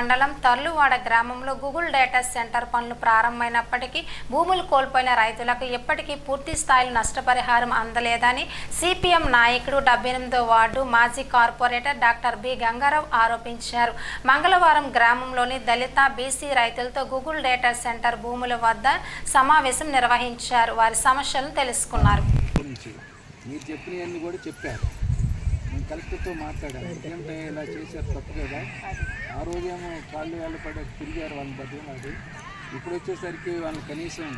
మండలం తర్లువాడ గ్రామంలో Google data centre పనులు ప్రారంభమైనప్పటికీ భూములు కోల్పోయిన రైతులకు ఎప్పటికీ పూర్తి స్థాయిలో నష్టపరిహారం అందలేదని సిపిఎం నాయకుడు 78వ వార్డు మాజీ కార్పొరేటర్ డాక్టర్ బి గంగారావు ఆరోపించారు. మంగళవారం గ్రామంలోని దళిత బీసీ రైతులతో గూగుల్ డేటా సెంటర్ భూముల వద్ద సమావేశం నిర్వహించారు. వారి సమస్యలను తెలుసుకున్నారు. మీరు చెప్పినవన్నీ కూడా చెప్పారు. నేను కలెక్టర్తో మాట్లాడాను. ఏంటంటే ఇలా చేశారు తప్పు కదా. ఆ రోజేమో కాళ్ళు వేళ్ళు పడి తిరిగారు వాళ్ళని బతికినాడు. ఇప్పుడు వచ్చేసరికి వాళ్ళు కనీసం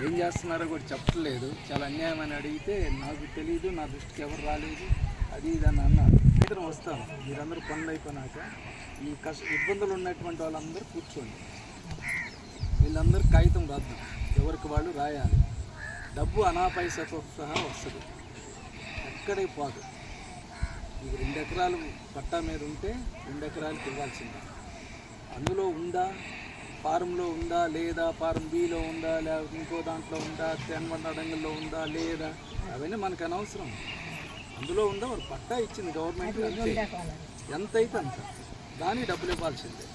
ఏం చేస్తున్నారో కూడా చెప్పట్లేదు. చాలా అన్యాయం అని అడిగితే నాకు తెలియదు, నా దృష్టికి ఎవరు రాలేదు, అది ఇదని అన్నారు. ఇద్దరం వస్తాను, మీరందరూ పనులు అయిపోయినాక ఈ ఇబ్బందులు ఉన్నటువంటి వాళ్ళందరూ కూర్చోండి, వీళ్ళందరూ కాగితం రాద్దాం, ఎవరికి వాళ్ళు రాయాలి. డబ్బు అనాపైసతో సహా వస్తుంది, ఎక్కడికి పోదు. మీకు 2 ఎకరాలు పట్టా మీద ఉంటే 2 ఎకరాలకు ఇవ్వాల్సిందే. అందులో ఉందా, ఫారంలో ఉందా లేదా, ఫారం బిలో ఉందా, లేకపోతే ఇంకో దాంట్లో ఉందా, తెన్వండ అడంగుల్లో ఉందా లేదా, అవన్నీ మనకు అనవసరం. అందులో ఉందా, వారు పట్టా ఇచ్చింది గవర్నమెంట్, ఎంత అయితే అంత, దానికి డబ్బులు ఇవ్వాల్సిందే.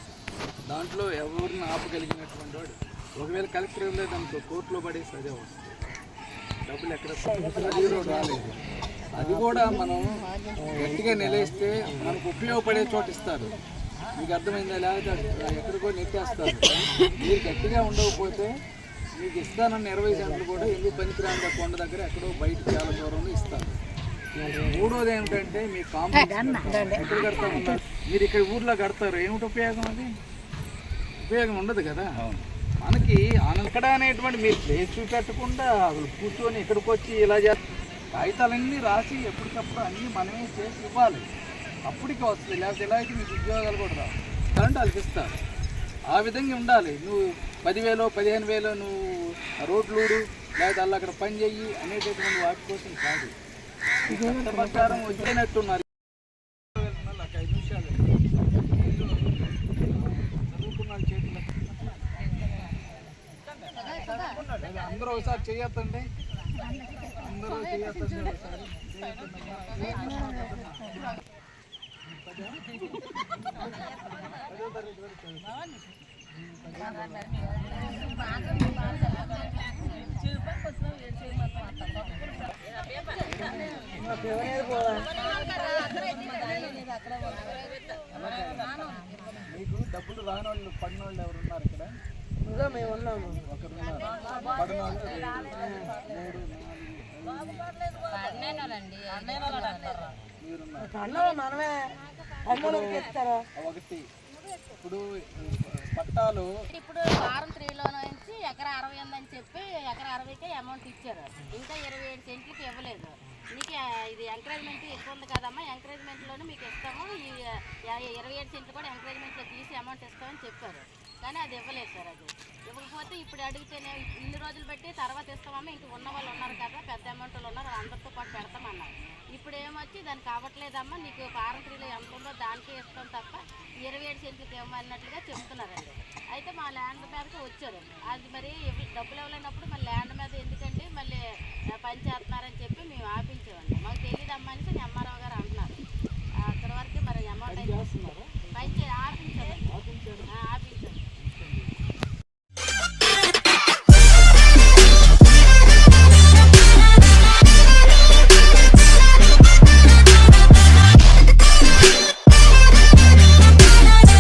దాంట్లో ఎవరిని ఆపగలిగినటువంటి వాడు ఒకవేళ కలెక్టర్ ఇవ్వలేదనుకో కోర్టులో పడేసి అదే వస్తుంది. డబ్బులు ఎక్కడ రాలేదు. అది కూడా మనం గట్టిగా నిలేస్తే మనకు ఉపయోగపడే చోటు ఇస్తారు. మీకు అర్థమైందా? లేకపోతే ఎక్కడికో నెట్టేస్తారు. మీరు గట్టిగా ఉండకపోతే మీకు ఇస్తానన్న 20 సెంట్లు కూడా ఎందుకు పనికిరాని కొండ దగ్గర ఎక్కడో బయట చాలా దూరంలో ఇస్తారు. మూడోది ఏమిటంటే మీ కాంపౌండ్ ఎక్కడ కడతామన్నారు, మీరు ఇక్కడ ఊర్లో కడతారు, ఏమిటి ఉపయోగం? అది ఉపయోగం ఉండదు కదా. మనకి అనక్కడ అనేటువంటి మీరు ప్లేస్ చూపెట్టకుండా అసలు కూర్చొని ఇక్కడికి వచ్చి ఇలా చేస్తారు. కాగితాలన్నీ రాసి ఎప్పటికప్పుడు అన్నీ మనమే చేసి ఇవ్వాలి, అప్పటికి వస్తుంది. లేకపోతే ఎలా అయితే మీకు ఉద్యోగాలు కూడా రావు, కరెంట్ వాళ్ళకి ఇస్తారు. ఆ విధంగా ఉండాలి. నువ్వు 10,000 15,000 నువ్వు రోడ్లు లేకపోతే అలా అక్కడ పని చెయ్యి అనేటటువంటి వాటి కోసం కాదు. చట్ట ప్రకారం వచ్చినట్టున్నారు. 5 నిమిషాలు చదువుకున్నాడు చేతులు అందరూ ఒకసారి చేయొద్దండి, అందరూ చేయొద్దండి ఒకసారి. మీకు డబ్బులు రాని వాళ్ళు పడిన వాళ్ళు ఎవరు ఉన్నారు ఇక్కడ? మేము ఉన్నాము. ఒకరున్నారు పడిన ఒకటి. ఇప్పుడు పట్టాలు ఇప్పుడు ఫారం 3లో నుంచి ఎకరా 60 ఉందని చెప్పి ఎకరా 60కే అమౌంట్ ఇచ్చారు. ఇంకా 27 సెంట్లకి ఇవ్వలేదు. మీకు ఇది ఎంకరేజ్మెంట్ ఎక్కువ ఉంది కదమ్మా, ఎంకరేజ్మెంట్లోనే మీకు ఇస్తాము, ఈ 27 సెంట్లు కూడా ఎంకరేజ్మెంట్లో తీసి అమౌంట్ ఇస్తామని చెప్పారు. కానీ అది ఇవ్వలేదు సార్. అది ఇవ్వకపోతే ఇప్పుడు అడిగితేనే ఇన్ని రోజులు బట్టి తర్వాత ఇస్తామమ్మా, ఇంక ఉన్న వాళ్ళు ఉన్నారు కదా, పెద్ద అమౌంట్ వాళ్ళు ఉన్నారు, అందరితో పాటు పెడతామన్నారు. ఇప్పుడు ఏమొచ్చి దానికి అవ్వట్లేదమ్మా, నీకు ఫారం 3లో ఎంత ఉందో దానికే ఇస్తాం తప్ప 27 సెంట్లకి ఇవ్వమన్నట్లుగా చెప్తున్నారండి. అయితే మా ల్యాండ్ మీదకి వచ్చారు. అది మరి డబ్బులు ఇవ్వలేనప్పుడు మళ్ళీ ల్యాండ్ మీద ఎందుకంటే మళ్ళీ పని చేస్తున్నారని చెప్పి మేము ఆపించామండి. మాకు తెలియదమ్మా అనేసి ఎంఆర్ఓ గారు అంటున్నారు. అక్కడ వరకు మరి అమౌంట్ అయితే పని ఆపించారు.